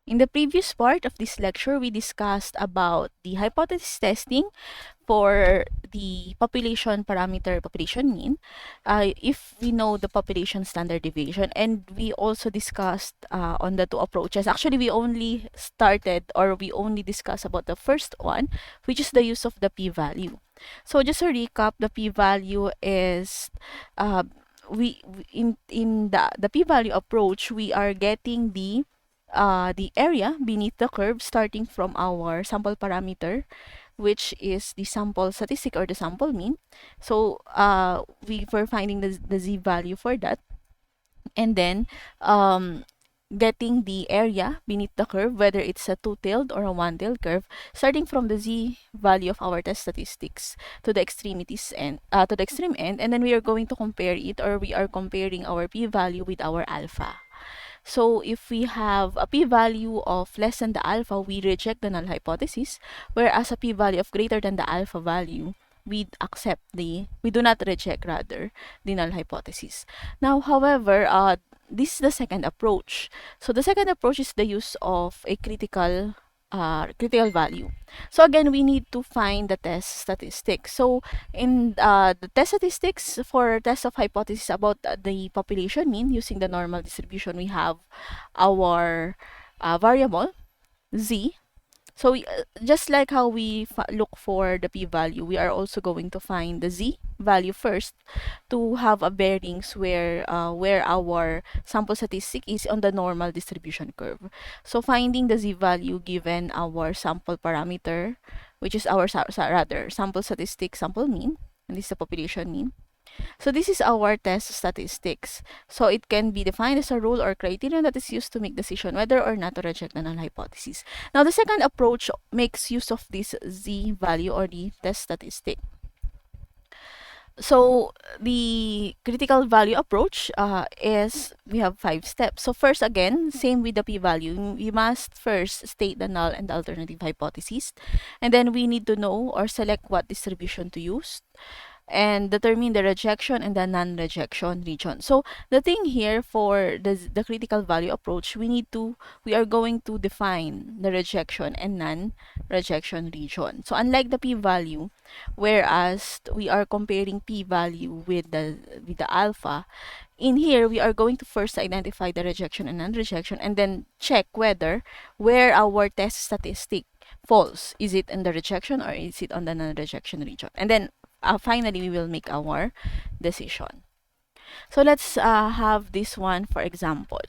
In the previous part of this lecture, we discussed about the hypothesis testing for the population parameter population mean, if we know the population standard deviation, and we also discussed on the two approaches. Actually, we only started or we only discussed about the first one, which is the use of the p-value. So just a recap, the p-value is uh, in the p-value approach, we are getting the area beneath the curve starting from our sample parameter, which is the sample statistic or the sample mean. So we were finding the z value for that, and then getting the area beneath the curve, whether it's a two-tailed or a one-tailed curve, starting from the z value of our test statistics to the extremities and to the extreme end, and then we are going to compare it, or we are comparing our p-value with our alpha. So if we have a p-value of less than the alpha, we reject the null hypothesis, whereas a p-value of greater than the alpha value, we do not reject rather the null hypothesis. Now, however, this is the second approach. So the second approach is the use of a critical value. So again, we need to find the test statistics. So in the test statistics for test of hypothesis about the population mean using the normal distribution, we have our variable z. So just like how we look for the p-value, we are also going to find the z value first to have a bearings where our sample statistic is on the normal distribution curve. So finding the z value given our sample parameter, which is our rather sample statistic sample mean, and this is the population mean. So this is our test statistics. So it can be defined as a rule or criterion that is used to make decision whether or not to reject the null hypothesis. Now the second approach makes use of this z value or the test statistic. So the critical value approach is we have 5 steps. So first, again, same with the p-value. We must first state the null and the alternative hypothesis, and then we need to know or select what distribution to use, and determine the rejection and the non-rejection region. So the thing here for the critical value approach, we are going to define the rejection and non-rejection region. So unlike the p-value, whereas we are comparing p-value with the alpha, in here we are going to first identify the rejection and non-rejection, and then check where our test statistic falls. Is it in the rejection or is it on the non-rejection region? And then finally, we will make our decision. So let's have this one for example.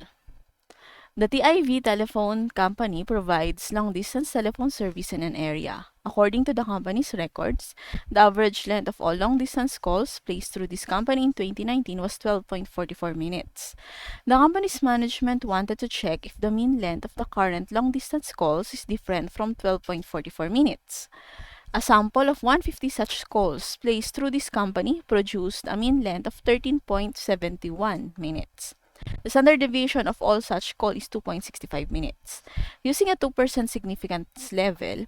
The TIV telephone company provides long-distance telephone service in an area. According to the company's records, the average length of all long-distance calls placed through this company in 2019 was 12.44 minutes. The company's management wanted to check if the mean length of the current long-distance calls is different from 12.44 minutes. A sample of 150 such calls placed through this company produced a mean length of 13.71 minutes. The standard deviation of all such calls is 2.65 minutes. Using a 2% significance level,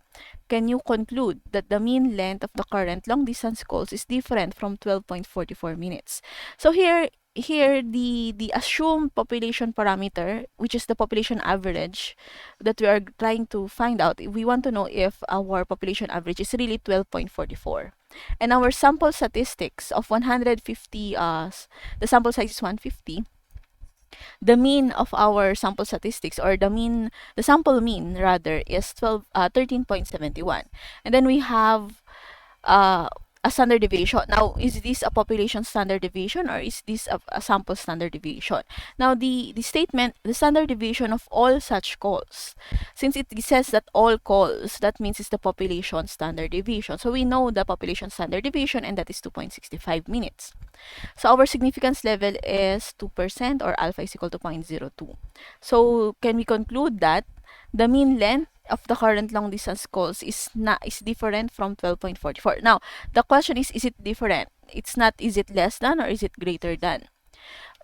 can you conclude that the mean length of the current long-distance calls is different from 12.44 minutes? So here the assumed population parameter, which is the population average that we are trying to find out, we want to know if our population average is really 12.44. And our sample statistics of 150, the sample size is 150. The mean of our sample statistics, or the sample mean rather, is 13.71. And then we have a standard deviation. Now, is this a population standard deviation or is this a sample standard deviation? Now, the statement, the standard deviation of all such calls, since it says that all calls, that means it's the population standard deviation. So we know the population standard deviation, and that is 2.65 minutes. So our significance level is 2%, or alpha is equal to 0.02. So can we conclude that the mean length of the current long distance calls is different from 12.44? Now, the question is it different? It's not is it less than or is it greater than?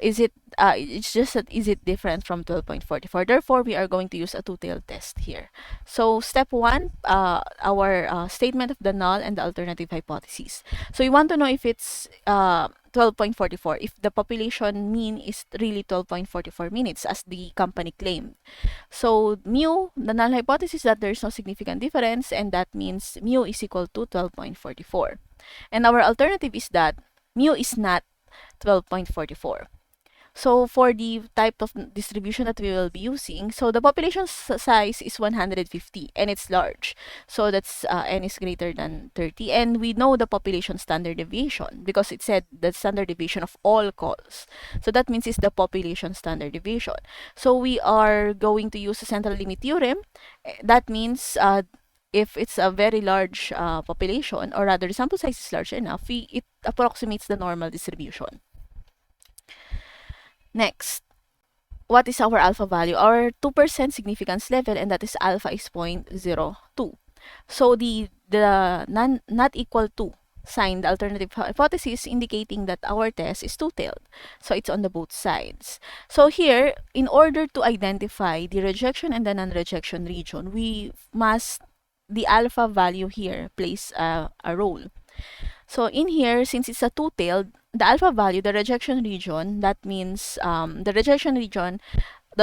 It's just that is it different from 12.44? Therefore, we are going to use a two-tailed test here. So step one, our statement of the null and the alternative hypothesis. So we want to know if it's 12.44, if the population mean is really 12.44 minutes as the company claimed. So mu, the null hypothesis, that there's no significant difference, and that means mu is equal to 12.44. And our alternative is that mu is not 12.44. So for the type of distribution that we will be using, so the population size is 150 and it's large. So that's n is greater than 30, and we know the population standard deviation because it said the standard deviation of all calls. So that means it's the population standard deviation. So we are going to use the central limit theorem. That means if it's a very large population, or rather the sample size is large enough, it approximates the normal distribution. Next, what is our alpha value? Our 2% significance level, and that is alpha is 0.02. So the not equal to sign, the alternative hypothesis, indicating that our test is two-tailed. So it's on the both sides. So here, in order to identify the rejection and the non-rejection region, the alpha value here plays a role. So in here, since it's a two-tailed, the alpha value, the rejection region, that means the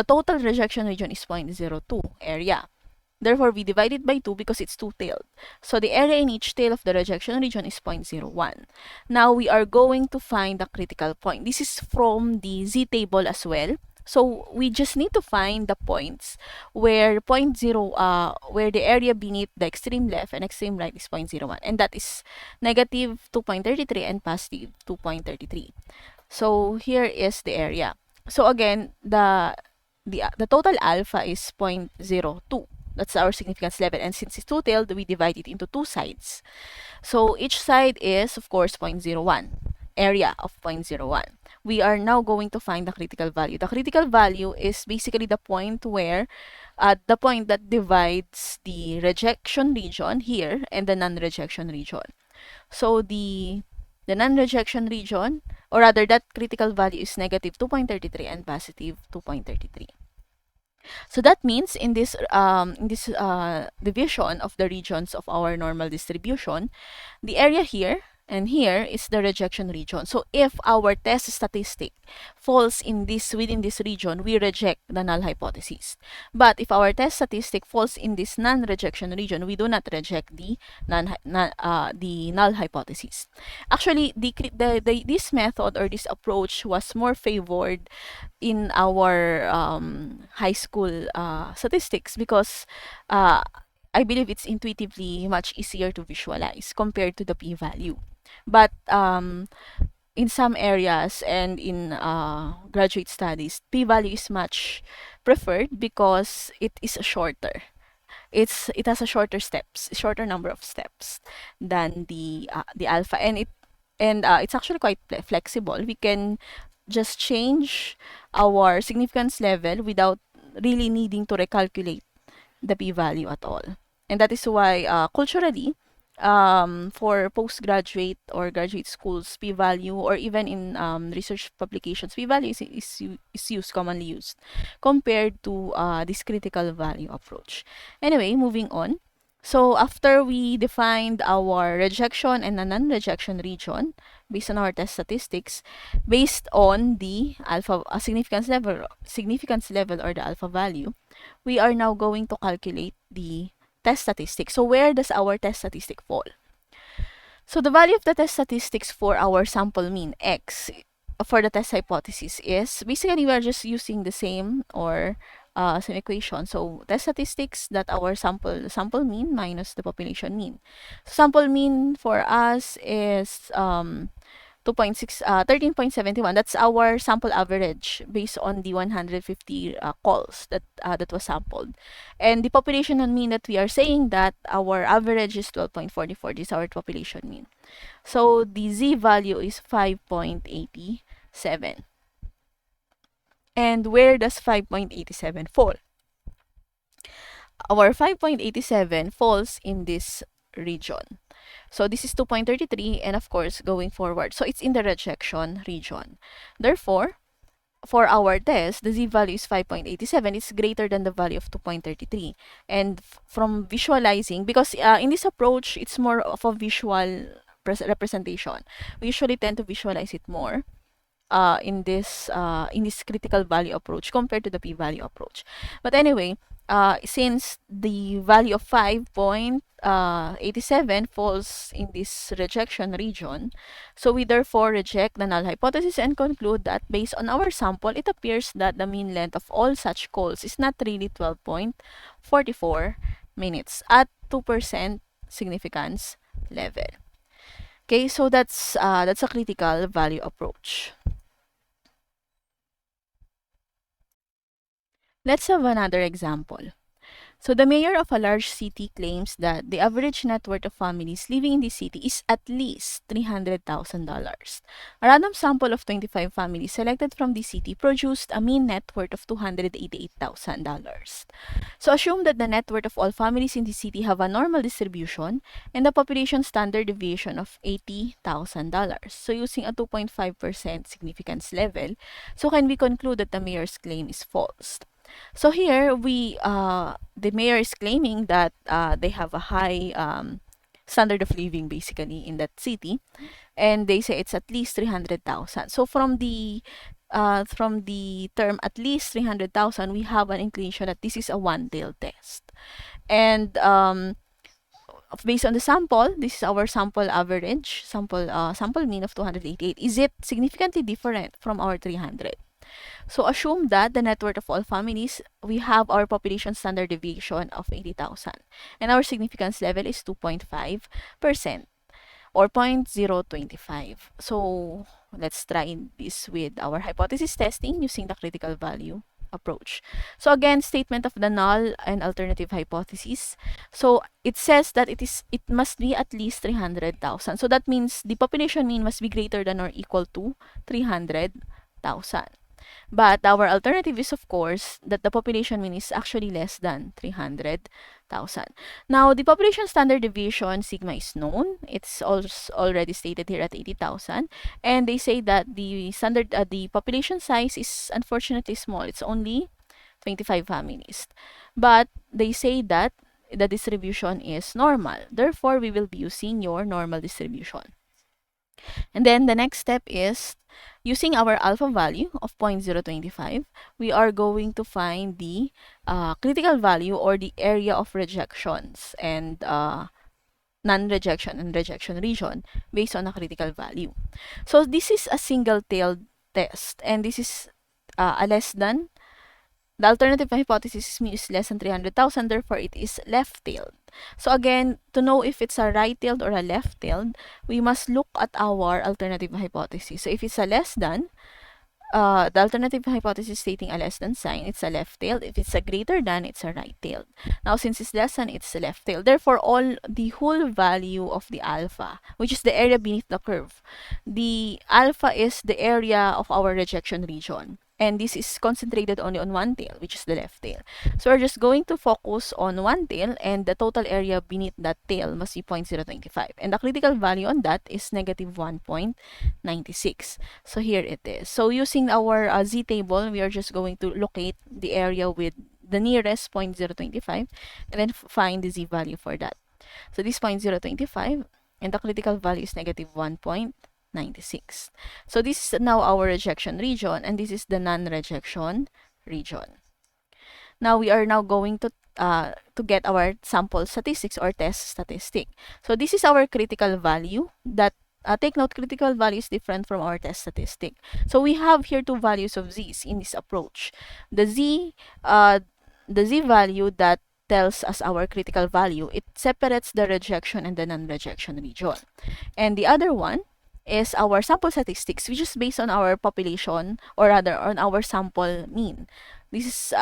total rejection region is 0.02 area. Therefore, we divide it by 2 because it's two-tailed. So the area in each tail of the rejection region is 0.01. Now, we are going to find the critical point. This is from the z-table as well. So we just need to find the points where where the area beneath the extreme left and extreme right is 0.01, and that is negative 2.33 and positive 2.33. So here is the area. So again, the total alpha is 0.02. That's our significance level, and since it's two-tailed, we divide it into two sides. So each side is, of course, 0.01, area of 0.01. We are now going to find the critical value. The critical value is basically the point where, the point that divides the rejection region here and the non-rejection region. So the non-rejection region, or rather that critical value, is negative 2.33 and positive 2.33. So that means in this division of the regions of our normal distribution, the area here and here is the rejection region. So if our test statistic falls within this region, we reject the null hypothesis. But if our test statistic falls in this non-rejection region, we do not reject the null hypothesis. Actually, this method or this approach was more favored in our high school statistics because I believe it's intuitively much easier to visualize compared to the p-value. But in some areas and in graduate studies, p-value is much preferred because it is shorter. It has a shorter number of steps than the alpha, and it's actually quite flexible. We can just change our significance level without really needing to recalculate the p-value at all. And that is why culturally, for postgraduate or graduate schools, p-value, or even in research publications, p-value is commonly used compared to this critical value approach. Anyway, moving on. So after we defined our rejection and the non-rejection region based on our test statistics, based on the alpha significance level or the alpha value, we are now going to calculate the test statistic. So where does our test statistic fall? So the value of the test statistics for our sample mean x for the test hypothesis is basically we are just using the same same equation. So test statistics, that our sample mean minus the population mean. Sample mean for us is 13.71. That's our sample average based on the 150 calls that was sampled. And the population mean, that we are saying that our average is 12.44. This is our population mean. So the z value is 5.87. And where does 5.87 fall? Our 5.87 falls in this region. So this is 2.33, and of course going forward. So it's in the rejection region. Therefore, for our test, the z-value is 5.87. It's greater than the value of 2.33. And from visualizing, because in this approach, it's more of a visual representation. We usually tend to visualize it more in this critical value approach compared to the p-value approach. But anyway, since the value of 5.87 falls in this rejection region, so we therefore reject the null hypothesis and conclude that based on our sample, it appears that the mean length of all such calls is not really 12.44 minutes at 2% significance level. Okay, so that's a critical value approach. Let's have another example. So the mayor of a large city claims that the average net worth of families living in the city is at least $300,000. A random sample of 25 families selected from the city produced a mean net worth of $288,000. So assume that the net worth of all families in the city have a normal distribution and a population standard deviation of $80,000. So using a 2.5% significance level, so can we conclude that the mayor's claim is false? So here the mayor is claiming that they have a high standard of living basically in that city, and they say it's at least 300,000. So from the term at least 300,000, we have an inclination that this is a one-tailed test. And based on the sample, this is our sample average, sample mean of 288. Is it significantly different from our 300? So assume that the net worth of all families, we have our population standard deviation of 80,000. And our significance level is 2.5% or 0.025. So let's try this with our hypothesis testing using the critical value approach. So again, statement of the null and alternative hypothesis. So it says that it must be at least 300,000. So that means the population mean must be greater than or equal to 300,000. But our alternative is, of course, that the population mean is actually less than 300,000. Now, the population standard deviation, sigma, is known. It's also already stated here at 80,000. And they say that the population size is unfortunately small. It's only 25 families. But they say that the distribution is normal. Therefore, we will be using your normal distribution. And then the next step is using our alpha value of 0.025, we are going to find the critical value or the area of rejections and non-rejection and rejection region based on a critical value. So this is a single-tailed test, and this is a less than, the alternative hypothesis is less than 300,000, therefore it is left-tailed. So again, to know if it's a right-tailed or a left-tailed, we must look at our alternative hypothesis. So if it's a less than, the alternative hypothesis stating a less than sign, it's a left-tailed. If it's a greater than, it's a right-tailed. Now, since it's less than, it's a left-tailed. Therefore, the whole value of the alpha, which is the area beneath the curve, the alpha is the area of our rejection region. And this is concentrated only on one tail, which is the left tail. So we're just going to focus on one tail, and the total area beneath that tail must be 0.025. And the critical value on that is negative 1.96. So here it is. So using our z table, we are just going to locate the area with the nearest 0.025 and then find the z value for that. So this 0.025, and the critical value is negative 1.96. So this is now our rejection region, and this is the non-rejection region. Now we are now going to get our sample statistics or test statistic. So this is our critical value. That take note, critical value is different from our test statistic. So we have here two values of z's in this approach. The z value that tells us our critical value, it separates the rejection and the non-rejection region. And the other one is our sample statistics, which is based on our population, or rather on our sample mean. This is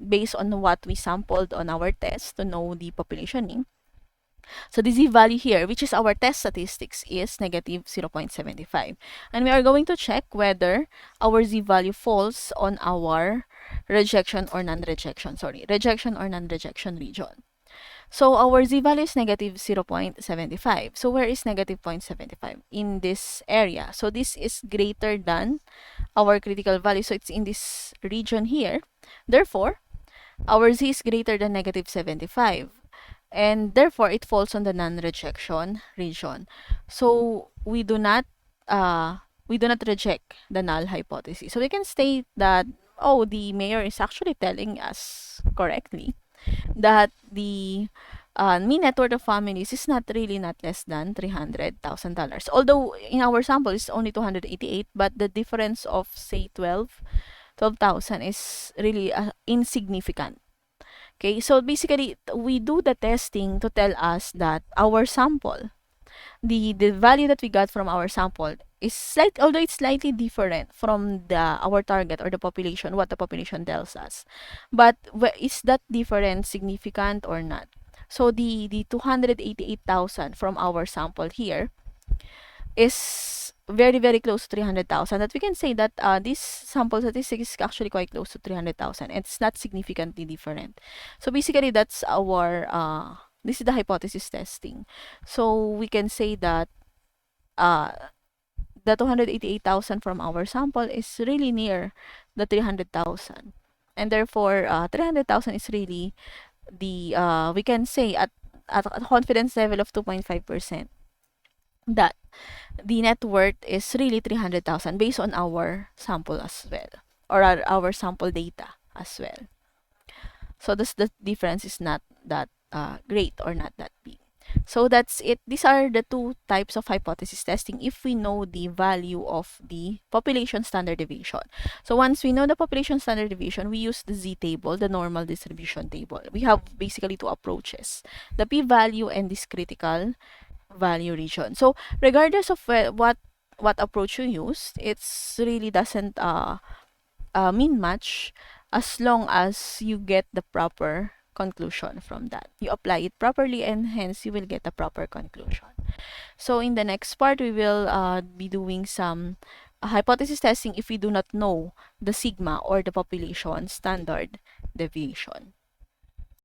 based on what we sampled on our test to know the population mean. So the z value here, which is our test statistics, is negative 0.75. And we are going to check whether our z value falls on our rejection or non-rejection region. So our z-value is negative 0.75. So where is negative 0.75? In this area. So this is greater than our critical value. So it's in this region here. Therefore, our z is greater than negative 75. And therefore, it falls on the non-rejection region. So we do not reject the null hypothesis. So we can state that, oh, the mayor is actually telling us correctly that the mean net worth of families is not less than $300,000. Although in our sample it's only 288, but the difference of say 12,000 is really insignificant. Okay, so basically we do the testing to tell us that our sample, the value that we got from our sample is although it's slightly different from our target or the population, what the population tells us, but is that difference significant or not? So the 288,000 from our sample here is very close to 300,000, that we can say that this sample statistic is actually quite close to 300,000. It's not significantly different. So basically that's our this is the hypothesis testing. So we can say that uh, the 288,000 from our sample is really near the 300,000. And therefore, 300,000 is really the, we can say at a confidence level of 2.5% that the net worth is really 300,000 based on our sample as well, or our sample data as well. So the difference is not that great or not that big. So that's it. These are the two types of hypothesis testing if we know the value of the population standard deviation. So once we know the population standard deviation, we use the z-table, the normal distribution table. We have basically two approaches, the p-value and this critical value region. So regardless of what approach you use, it's really doesn't mean much as long as you get the proper conclusion from that. You apply it properly and hence you will get a proper conclusion. So in the next part, we will be doing some hypothesis testing if we do not know the sigma or the population standard deviation.